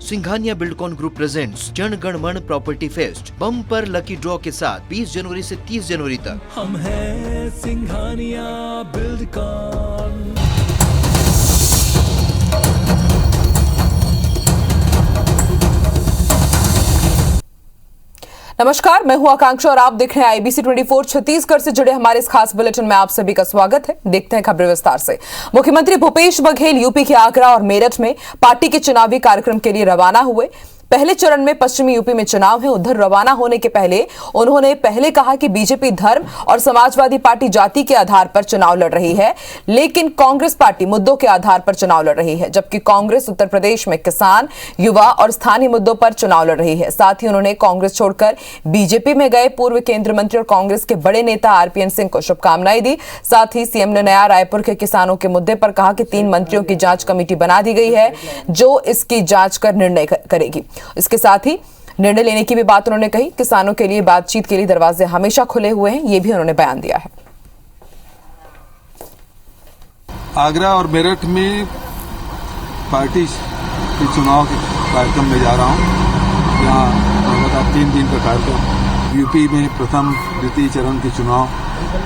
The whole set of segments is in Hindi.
Singhania Buildcon group presents Jana Gana मन property fest bumper lucky draw के साथ 20 जनवरी से 30 जनवरी तक। हम हैं सिंघानिया बिल्डकॉन। नमस्कार, मैं हूं आकांक्षा और आप देख रहे हैं IBC 24 छत्तीसगढ़ से जुड़े हमारे इस खास बुलेटिन में आप सभी का स्वागत है। देखते हैं खबरें विस्तार से। मुख्यमंत्री भूपेश बघेल यूपी के आगरा और मेरठ में पार्टी के चुनावी कार्यक्रम के लिए रवाना हुए। पहले चरण में पश्चिमी यूपी में चुनाव है। उधर रवाना होने के पहले उन्होंने कहा कि बीजेपी धर्म और समाजवादी पार्टी जाति के आधार पर चुनाव लड़ रही है, लेकिन कांग्रेस पार्टी मुद्दों के आधार पर चुनाव लड़ रही है, जबकि कांग्रेस उत्तर प्रदेश में किसान, युवा और स्थानीय मुद्दों पर चुनाव लड़ रही है। साथ ही उन्होंने कांग्रेस छोड़कर बीजेपी में गए पूर्व केंद्रीय मंत्री और कांग्रेस के बड़े नेता RPN सिंह को शुभकामनाएं दी। साथ ही सीएम ने नया रायपुर के किसानों के मुद्दे पर कहा कि 3 मंत्रियों की जांच कमेटी बना दी गई है, जो इसकी जांच कर निर्णय करेगी। इसके साथ ही निर्णय लेने की भी बात उन्होंने कही। किसानों के लिए बातचीत के लिए दरवाजे हमेशा खुले हुए हैं, ये भी उन्होंने बयान दिया है। आगरा और मेरठ में पार्टी के चुनाव के कार्यक्रम में जा रहा हूँ। यहाँ लगातार 3 दिन का कार्यक्रम। यूपी में प्रथम द्वितीय चरण के चुनाव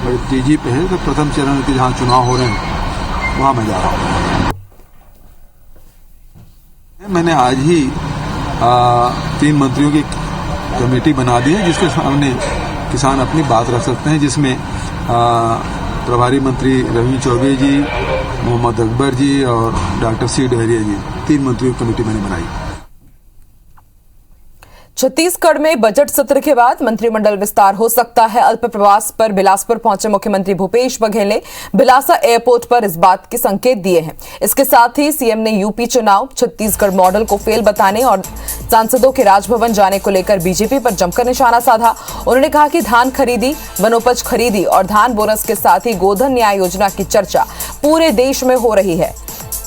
बड़े तेजी पे है, तो प्रथम चरण के जहाँ चुनाव हो रहे हैं वहाँ मैं जा रहा हूँ। मैंने आज ही 3 मंत्रियों की कमेटी बना दी है, जिसके सामने किसान अपनी बात रख सकते हैं, जिसमें प्रभारी मंत्री रवि चौबे जी, मोहम्मद अकबर जी और डॉक्टर C डहरिया जी, 3 मंत्रियों की कमेटी मैंने बनाई। छत्तीसगढ़ में बजट सत्र के बाद मंत्रिमंडल विस्तार हो सकता है। अल्प प्रवास पर बिलासपुर पहुंचे मुख्यमंत्री भूपेश बघेल ने बिलासा एयरपोर्ट पर इस बात के संकेत दिए हैं। इसके साथ ही सीएम ने यूपी चुनाव छत्तीसगढ़ मॉडल को फेल बताने और सांसदों के राजभवन जाने को लेकर बीजेपी पर जमकर निशाना साधा। उन्होंने कहा कि धान खरीदी, वनोपज खरीदी और धान बोनस के साथ ही गोधन न्याय योजना की चर्चा पूरे देश में हो रही है।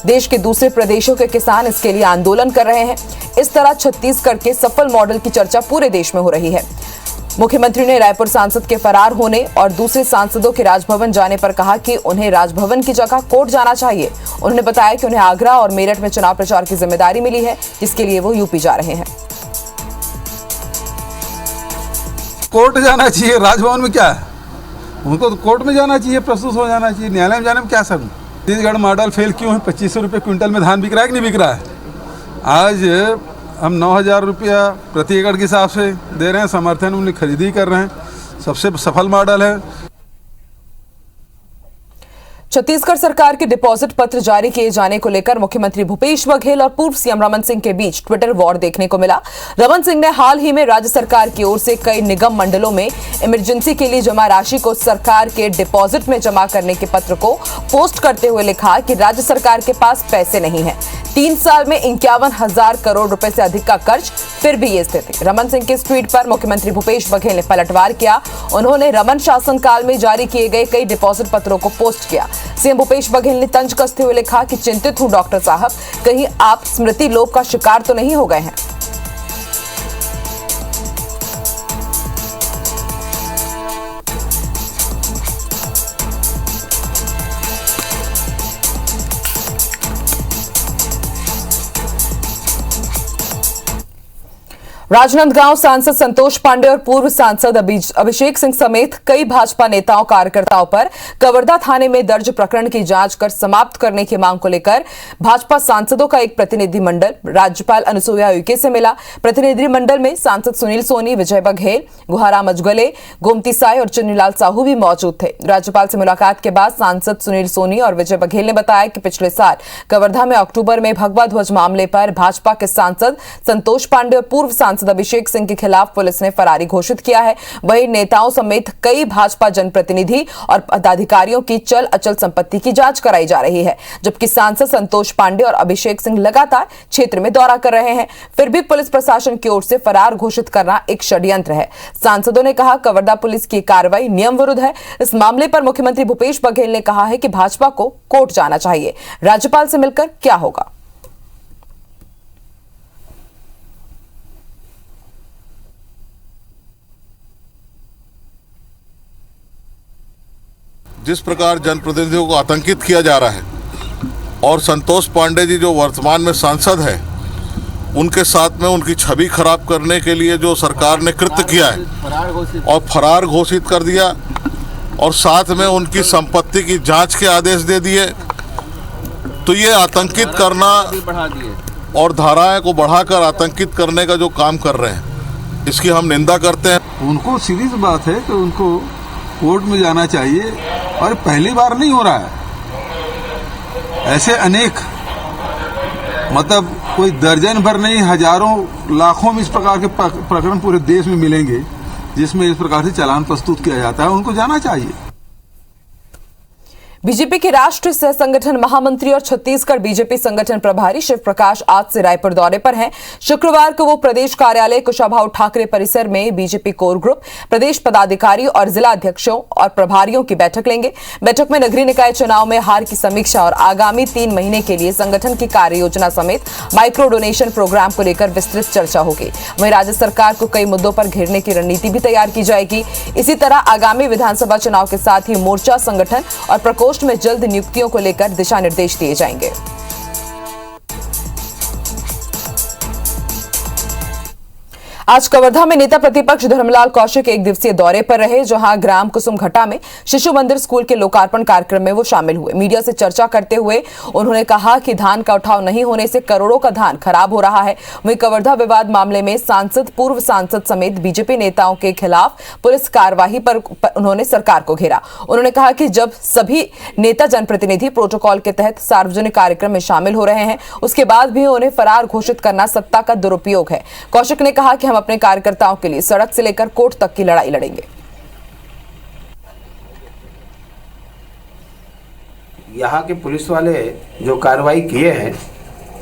देश के दूसरे प्रदेशों के किसान इसके लिए आंदोलन कर रहे हैं। इस तरह छत्तीसगढ़ के सफल मॉडल की चर्चा पूरे देश में हो रही है। मुख्यमंत्री ने रायपुर सांसद के फरार होने और दूसरे सांसदों के राजभवन जाने पर कहा कि उन्हें राजभवन की जगह कोर्ट जाना चाहिए। उन्होंने बताया कि उन्हें आगरा और मेरठ में चुनाव प्रचार की जिम्मेदारी मिली है, जिसके लिए वो यूपी जा रहे हैं। कोर्ट जाना चाहिए, राजभवन में क्या है? उनको तो कोर्ट में जाना चाहिए, प्रस्तुत हो जाना चाहिए। न्यायालय में जाने में क्या सब? छत्तीसगढ़ मॉडल फेल क्यों है? 2500 रुपये क्विंटल में धान बिक रहा है कि नहीं बिक रहा है? आज हम 9000 रुपया प्रति एकड़ के हिसाब से दे रहे हैं, समर्थन उन्हें खरीदी कर रहे हैं। सबसे सफल मॉडल है। छत्तीसगढ़ सरकार के डिपॉजिट पत्र जारी किए जाने को लेकर मुख्यमंत्री भूपेश बघेल और पूर्व सीएम रमन सिंह के बीच ट्विटर वॉर देखने को मिला। रमन सिंह ने हाल ही में राज्य सरकार की ओर से कई निगम मंडलों में इमरजेंसी के लिए जमा राशि को सरकार के डिपॉजिट में जमा करने के पत्र को पोस्ट करते हुए लिखा कि राज्य सरकार के पास पैसे नहीं है। 3 साल में 51,000 करोड़ रुपए से अधिक का कर्ज, फिर भी ये स्थिति। रमन सिंह के इस ट्वीट पर मुख्यमंत्री भूपेश बघेल ने पलटवार किया। उन्होंने रमन शासनकाल में जारी किए गए कई डिपॉजिट पत्रों को पोस्ट किया। सीएम भूपेश बघेल ने तंज कसते हुए लिखा कि चिंतित हूं डॉक्टर साहब, कहीं आप स्मृति लोप का शिकार तो नहीं हो गए हैं। राजनांदगांव सांसद संतोष पांडे और पूर्व सांसद अभिषेक सिंह समेत कई भाजपा नेताओं कार्यकर्ताओं पर कवर्धा थाने में दर्ज प्रकरण की जांच कर समाप्त करने की मांग को लेकर भाजपा सांसदों का एक प्रतिनिधिमंडल राज्यपाल अनुसुईया उइके से मिला। प्रतिनिधिमंडल में सांसद सुनील सोनी, विजय बघेल, गुहाराम अजगले, गोमती साय और चुन्नीलाल साहू भी मौजूद थे। राज्यपाल से मुलाकात के बाद सांसद सुनील सोनी और विजय बघेल ने बताया कि पिछले साल कवर्धा में अक्टूबर में भगवा ध्वज मामले पर भाजपा के सांसद संतोष पांडे और पूर्व सांसद अभिषेक सिंह के खिलाफ पुलिस ने फरारी घोषित किया है। वहीं नेताओं समेत कई भाजपा जनप्रतिनिधि और पदाधिकारियों की चल अचल संपत्ति की जांच कराई जा रही है, जबकि सांसद संतोष पांडे और अभिषेक सिंह लगातार क्षेत्र में दौरा कर रहे हैं। फिर भी पुलिस प्रशासन की ओर से फरार घोषित करना एक षड्यंत्र है। सांसदों ने कहा कवर्धा पुलिस की कार्रवाई नियम विरुद्ध है। इस मामले पर मुख्यमंत्री भूपेश बघेल ने कहा है कि भाजपा को कोर्ट जाना चाहिए। राज्यपाल से मिलकर क्या होगा? जिस प्रकार जनप्रतिनिधियों को आतंकित किया जा रहा है और संतोष पांडे जी जो वर्तमान में सांसद है उनके साथ में उनकी छवि खराब करने के लिए जो सरकार ने कृत्य किया है और फरार घोषित कर दिया और साथ में उनकी संपत्ति की जांच के आदेश दे दिए, तो ये आतंकित करना और धाराएं को बढ़ाकर आतंकित करने का जो काम कर रहे हैं, इसकी हम निंदा करते हैं। उनको सीधी सी बात है कि उनको कोर्ट में जाना चाहिए, और पहली बार नहीं हो रहा है। ऐसे अनेक, मतलब कोई दर्जन भर नहीं, हजारों लाखों में इस प्रकार के प्रकरण पूरे देश में मिलेंगे जिसमें इस प्रकार से चालान प्रस्तुत किया जाता है। उनको जाना चाहिए। बीजेपी के राष्ट्रीय सह संगठन महामंत्री और छत्तीसगढ़ बीजेपी संगठन प्रभारी शिव प्रकाश आज से रायपुर दौरे पर हैं। शुक्रवार को वो प्रदेश कार्यालय कुशाभाऊ ठाकरे परिसर में बीजेपी कोर ग्रुप, प्रदेश पदाधिकारी और जिला अध्यक्षों और प्रभारियों की बैठक लेंगे। बैठक में नगरीय निकाय चुनाव में हार की समीक्षा और आगामी 3 महीने के लिए संगठन की कार्य योजना समेत माइक्रो डोनेशन प्रोग्राम को लेकर विस्तृत चर्चा होगी। वहीं राज्य सरकार को कई मुद्दों पर घेरने की रणनीति भी तैयार की जाएगी। इसी तरह आगामी विधानसभा चुनाव के साथ ही मोर्चा संगठन और प्रकोष्ठ में जल्द नियुक्तियों को लेकर दिशा निर्देश दिए जाएंगे। आज कवर्धा में नेता प्रतिपक्ष धर्मलाल कौशिक एक दिवसीय दौरे पर रहे, जहां ग्राम कुसुमघट्टा में शिशु मंदिर स्कूल के लोकार्पण कार्यक्रम में वो शामिल हुए। मीडिया से चर्चा करते हुए उन्होंने कहा कि धान का उठाव नहीं होने से करोड़ों का धान खराब हो रहा है। वहीं कवर्धा विवाद मामले में सांसद, पूर्व सांसद समेत बीजेपी नेताओं के खिलाफ पुलिस कार्रवाई पर उन्होंने सरकार को घेरा। उन्होंने कहा कि जब सभी नेता जनप्रतिनिधि प्रोटोकॉल के तहत सार्वजनिक कार्यक्रम में शामिल हो रहे हैं, उसके बाद भी उन्हें फरार घोषित करना सत्ता का दुरुपयोग है। कौशिक ने कहा कि हम अपने कार्यकर्ताओं के लिए सड़क से लेकर कोर्ट तक की लड़ाई लड़ेंगे। यहाँ के पुलिस वाले जो कार्रवाई किए हैं,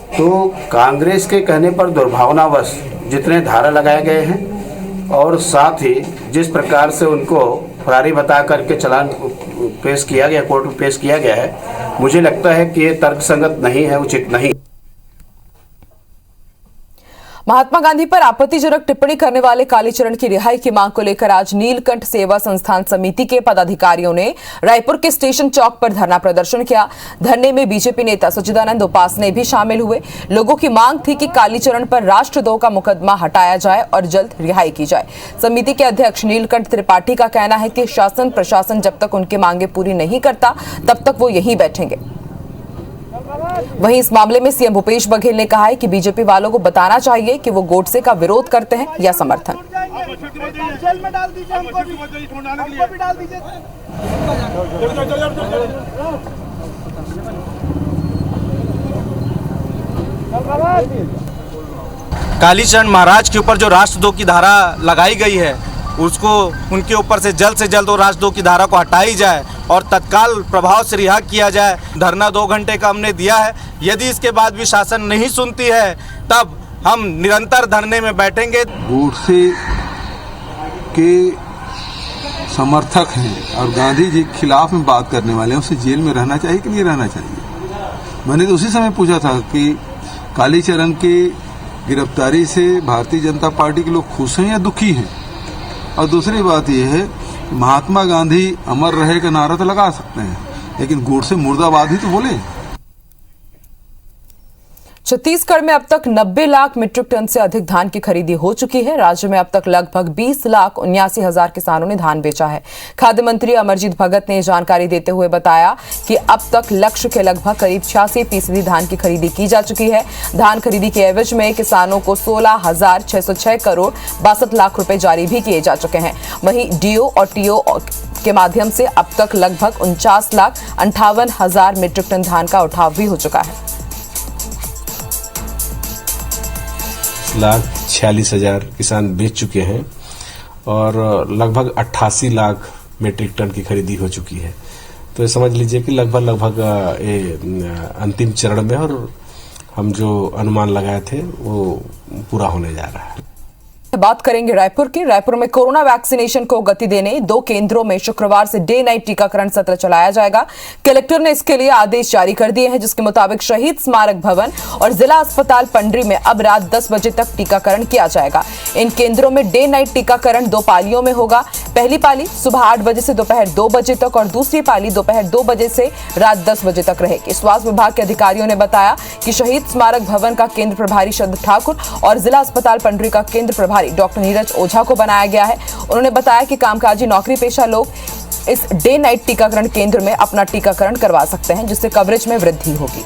तो कांग्रेस के कहने पर दुर्भावनावश जितने धारा लगाए गए हैं और साथ ही जिस प्रकार से उनको फरारी बता करके चालान पेश किया गया, कोर्ट में पेश किया गया है, मुझे लगता है कि ये तर्कसंगत नहीं है, उचित नहीं। महात्मा गांधी पर आपत्तिजनक टिप्पणी करने वाले कालीचरण की रिहाई की मांग को लेकर आज नीलकंठ सेवा संस्थान समिति के पदाधिकारियों ने रायपुर के स्टेशन चौक पर धरना प्रदर्शन किया। धरने में बीजेपी नेता सच्चिदानंद उपासने भी शामिल हुए। लोगों की मांग थी कि कालीचरण पर राष्ट्रद्रोह का मुकदमा हटाया जाए और जल्द रिहाई की जाए। समिति के अध्यक्ष नीलकंठ त्रिपाठी का कहना है कि शासन प्रशासन जब तक उनकी मांगे पूरी नहीं करता तब तक वो यहीं बैठेंगे। वहीं इस मामले में सीएम भूपेश बघेल ने कहा है कि बीजेपी वालों को बताना चाहिए कि वो गोडसे का विरोध करते हैं या समर्थन। जेल में डाल दीजिए, हमको भी डाल दीजिए। कालीचरण महाराज के ऊपर जो राष्ट्रद्रोह की धारा लगाई गई है, उसको उनके ऊपर से जल्द वो राष्ट्रद्रोह की धारा को हटाई जाए और तत्काल प्रभाव से रिहा किया जाए। धरना 2 घंटे का हमने दिया है। यदि इसके बाद भी शासन नहीं सुनती है तब हम निरंतर धरने में बैठेंगे। गोडसे के समर्थक हैं और गांधी जी के खिलाफ में बात करने वाले हैं, उसे जेल में रहना चाहिए कि नहीं रहना चाहिए? मैंने तो उसी समय पूछा था कि कालीचरण की गिरफ्तारी से भारतीय जनता पार्टी के लोग खुश हैं या दुखी हैं? और दूसरी बात यह है, महात्मा गांधी अमर रहे का नारा तो लगा सकते हैं, लेकिन गोडसे मुर्दाबाद ही तो बोले। छत्तीसगढ़ में अब तक 90 लाख मीट्रिक टन से अधिक धान की खरीदी हो चुकी है। राज्य में अब तक लगभग 20,79,000 किसानों ने धान बेचा है। खाद्य मंत्री अमरजीत भगत ने जानकारी देते हुए बताया कि अब तक लक्ष्य के लगभग करीब 86% धान की खरीदी की जा चुकी है। धान खरीदी के एवज में किसानों को 16,606 करोड़ 62 लाख रुपए जारी भी किए जा चुके हैं। वहीं डीओ और टीओ के माध्यम से अब तक लगभग 49,58,000 मीट्रिक टन धान का उठाव भी हो चुका है। 1,46,000 किसान बेच चुके हैं और लगभग 88 लाख मीट्रिक टन की खरीदी हो चुकी है। तो ये समझ लीजिए कि लगभग अंतिम चरण में, और हम जो अनुमान लगाए थे वो पूरा होने जा रहा है। बात करेंगे रायपुर की। रायपुर में कोरोना वैक्सीनेशन को गति देने 2 केंद्रों में शुक्रवार से डे नाइट टीकाकरण सत्र चलाया जाएगा। कलेक्टर ने इसके लिए आदेश जारी कर दिए हैं, जिसके मुताबिक शहीद स्मारक भवन और जिला अस्पताल पंडरी में अब रात 10 बजे तक टीकाकरण किया जाएगा। इन केंद्रों में डे नाइट टीकाकरण 2 पालियों में होगा। पहली पाली सुबह 8 बजे से दोपहर 2 बजे तक और दूसरी पाली दोपहर 2 बजे से रात 10 बजे तक रहेगी। स्वास्थ्य विभाग के अधिकारियों ने बताया कि शहीद स्मारक भवन का केंद्र प्रभारी शरद ठाकुर और जिला अस्पताल पंडरी का केंद्र प्रभारी डॉक्टर नीरज ओझा को बनाया गया है। उन्होंने बताया कि कामकाजी नौकरी पेशा लोग इस डे नाइट टीकाकरण केंद्र में अपना टीकाकरण करवा सकते हैं, जिससे कवरेज में वृद्धि होगी।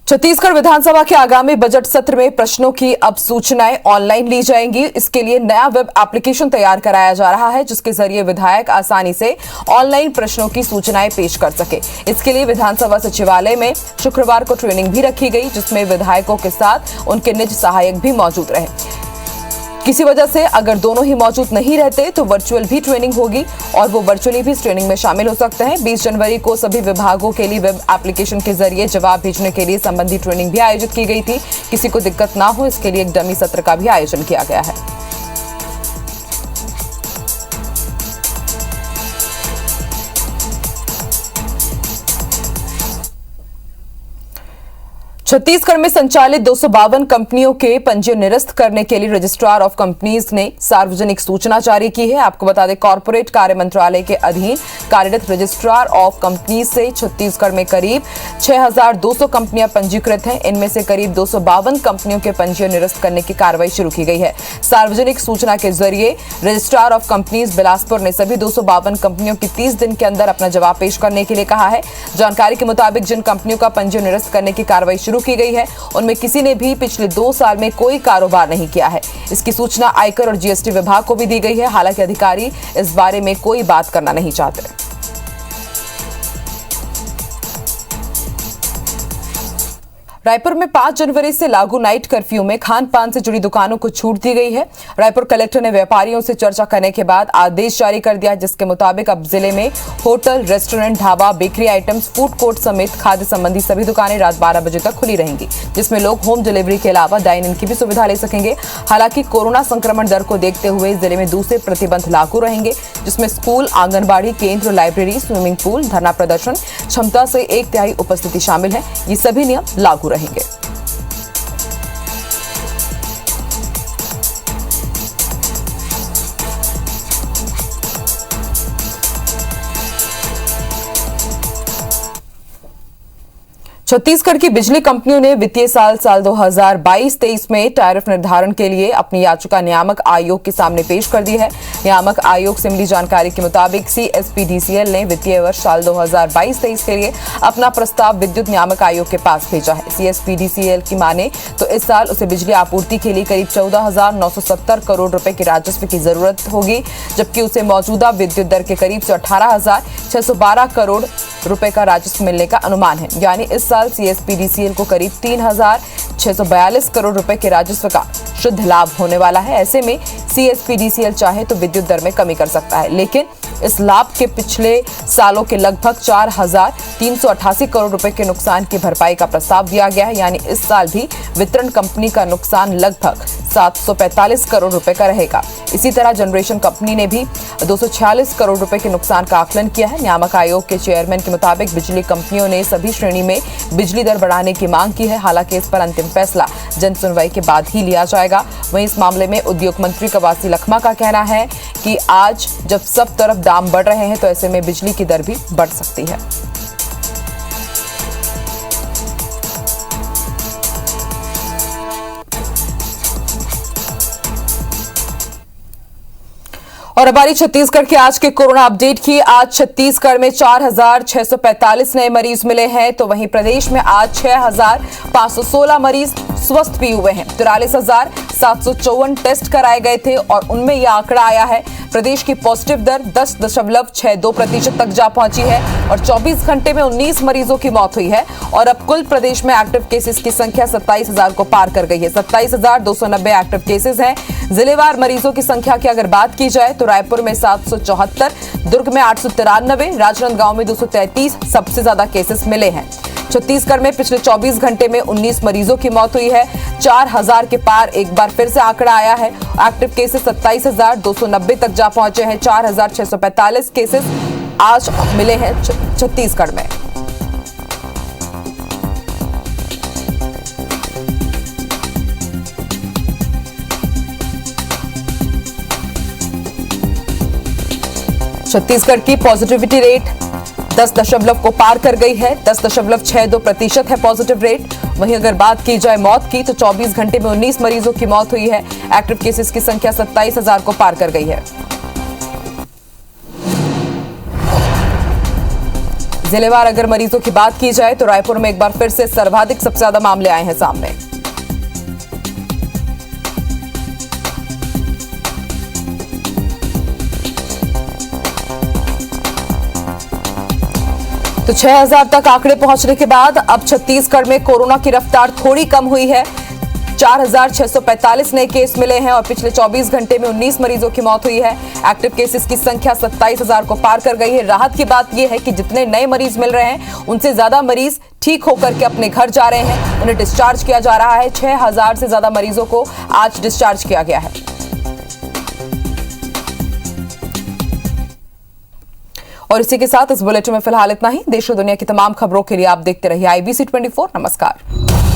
छत्तीसगढ़ विधानसभा के आगामी बजट सत्र में प्रश्नों की अब सूचनाएं ऑनलाइन ली जाएंगी। इसके लिए नया वेब एप्लीकेशन तैयार कराया जा रहा है, जिसके जरिए विधायक आसानी से ऑनलाइन प्रश्नों की सूचनाएं पेश कर सके। इसके लिए विधानसभा सचिवालय में शुक्रवार को ट्रेनिंग भी रखी गई, जिसमें विधायकों के साथ उनके निज सहायक भी मौजूद रहे। किसी वजह से अगर दोनों ही मौजूद नहीं रहते तो वर्चुअल भी ट्रेनिंग होगी और वो वर्चुअली भी इस ट्रेनिंग में शामिल हो सकते हैं। 20 जनवरी को सभी विभागों के लिए वेब एप्लीकेशन के जरिए जवाब भेजने के लिए संबंधी ट्रेनिंग भी आयोजित की गई थी। किसी को दिक्कत ना हो, इसके लिए एक डमी सत्र का भी आयोजन किया गया है। छत्तीसगढ़ में संचालित 252 कंपनियों के पंजीयन निरस्त करने के लिए रजिस्ट्रार ऑफ कंपनीज ने सार्वजनिक सूचना जारी की है। आपको बता दें, कॉर्पोरेट कार्य मंत्रालय के अधीन कार्यरत रजिस्ट्रार ऑफ कंपनीज से छत्तीसगढ़ में करीब 6,200 कंपनियां पंजीकृत हैं। इनमें से करीब 252 कंपनियों के पंजीयन निरस्त करने की कार्रवाई शुरू की गई है। सार्वजनिक सूचना के जरिए रजिस्ट्रार ऑफ कंपनीज बिलासपुर ने सभी 252 कंपनियों की 30 दिन के अंदर अपना जवाब पेश करने के लिए कहा है। जानकारी के मुताबिक जिन कंपनियों का पंजीयन निरस्त करने की कार्रवाई शुरू की गई है, उनमें किसी ने भी पिछले 2 साल में कोई कारोबार नहीं किया है। इसकी सूचना आयकर और जीएसटी विभाग को भी दी गई है। हालांकि अधिकारी इस बारे में कोई बात करना नहीं चाहते। रायपुर में 5 जनवरी से लागू नाइट कर्फ्यू में खान पान से जुड़ी दुकानों को छूट दी गई है। रायपुर कलेक्टर ने व्यापारियों से चर्चा करने के बाद आदेश जारी कर दिया, जिसके मुताबिक अब जिले में hotel, restaurant, dhaba, bakery items, food court समेत खाद्य संबंधी सभी दुकानें रात 12 बजे तक खुली रहेंगी, जिसमें लोग होम डिलीवरी के अलावा डाइन इन की भी सुविधा ले सकेंगे। हालांकि कोरोना संक्रमण दर को देखते हुए जिले में दूसरे प्रतिबंध लागू रहेंगे, जिसमें स्कूल, आंगनबाड़ी केंद्र, लाइब्रेरी, स्विमिंग पूल, धरना प्रदर्शन, क्षमता से 1/3 उपस्थिति शामिल है। ये सभी नियम लागू रहेंगे। छत्तीसगढ़ की बिजली कंपनियों ने वित्तीय साल 2022-23 में टैरिफ निर्धारण के लिए अपनी याचिका नियामक आयोग के सामने पेश कर दी है। नियामक आयोग से मिली जानकारी के मुताबिक CSPDCL ने वित्तीय वर्ष साल 2022-23 के लिए अपना प्रस्ताव विद्युत नियामक आयोग के पास भेजा है। CSPDCL की माने तो इस साल उसे बिजली आपूर्ति के लिए करीब 14,970 करोड़ रुपए के राजस्व की जरूरत होगी, जबकि उसे मौजूदा विद्युत दर के करीब 18,612 करोड़ रुपए का राजस्व मिलने का अनुमान है। यानी इस साल CSPDCL को करीब 3,642 करोड़ रुपए के राजस्व का शुद्ध लाभ होने वाला है। ऐसे में CSPDCL चाहे तो विद्युत दर में कमी कर सकता है, लेकिन इस लाभ के पिछले सालों के लगभग 4,388 करोड़ रुपए के नुकसान की भरपाई का प्रस्ताव दिया गया है। यानी इस साल भी वितरण कंपनी का नुकसान लगभग 745 करोड़ रुपए का रहेगा। इसी तरह जनरेशन कंपनी ने भी 246 करोड़ रुपए के नुकसान का आकलन किया है। नियामक आयोग के चेयरमैन के मुताबिक बिजली कंपनियों ने सभी श्रेणी में बिजली दर बढ़ाने की मांग की है। हालांकि इस पर अंतिम फैसला जन सुनवाई के बाद ही लिया जाएगा। वहीं इस मामले में उद्योग मंत्री कवासी लखमा का कहना है कि आज जब सब तरफ दाम बढ़ रहे हैं तो ऐसे में बिजली की दर भी बढ़ सकती है। और हमारी छत्तीसगढ़ के आज के कोरोना अपडेट की। आज छत्तीसगढ़ में 4,645 नए मरीज मिले हैं, तो वहीं प्रदेश में आज 6,516 मरीज स्वस्थ भी हुए हैं। 43,754 टेस्ट कराए गए थे और उनमें यह आंकड़ा आया है। प्रदेश की पॉजिटिव दर 10.62% तक जा पहुंची है और 24 घंटे में 19 मरीजों की मौत हुई है। और अब कुल प्रदेश में एक्टिव केसेस की संख्या 27,000 को पार कर गई है। 27,290 एक्टिव केसेस हैं। जिलेवार मरीजों की संख्या की अगर बात की जाए तो रायपुर में 774, दुर्ग में 893, राजनांदगांव में 233 सबसे ज्यादा केसेस मिले हैं। छत्तीसगढ़ में पिछले 24 घंटे में 19 मरीजों की मौत हुई है। 4,000 के पार एक बार फिर से आंकड़ा आया है। एक्टिव केसेस 27,290 तक जा पहुंचे हैं। 4,645 केसेस आज मिले हैं छत्तीसगढ़ में। छत्तीसगढ़ की पॉजिटिविटी रेट 10 को पार कर गई है। 10.62% है पॉजिटिव रेट। वहीं अगर बात की जाए मौत की तो 24 घंटे में 19 मरीजों की मौत हुई है। एक्टिव केसेस की संख्या 27,000 को पार कर गई है। जिलेवार अगर मरीजों की बात की जाए तो रायपुर में एक बार फिर से सर्वाधिक सबसे ज्यादा मामले आए हैं सामने। तो 6,000 तक आंकड़े पहुंचने के बाद अब छत्तीसगढ़ में कोरोना की रफ्तार थोड़ी कम हुई है। 4,645 नए केस मिले हैं और पिछले 24 घंटे में 19 मरीजों की मौत हुई है। एक्टिव केसेस की संख्या 27,000 को पार कर गई है। राहत की बात यह है कि जितने नए मरीज मिल रहे हैं उनसे ज्यादा मरीज ठीक होकर के अपने घर जा रहे हैं, उन्हें डिस्चार्ज किया जा रहा है। 6,000 से ज्यादा मरीजों को आज डिस्चार्ज किया गया है। और इसी के साथ इस बुलेटिन में फिलहाल इतना ही। देश और दुनिया की तमाम खबरों के लिए आप देखते रहिए IBC 24। नमस्कार।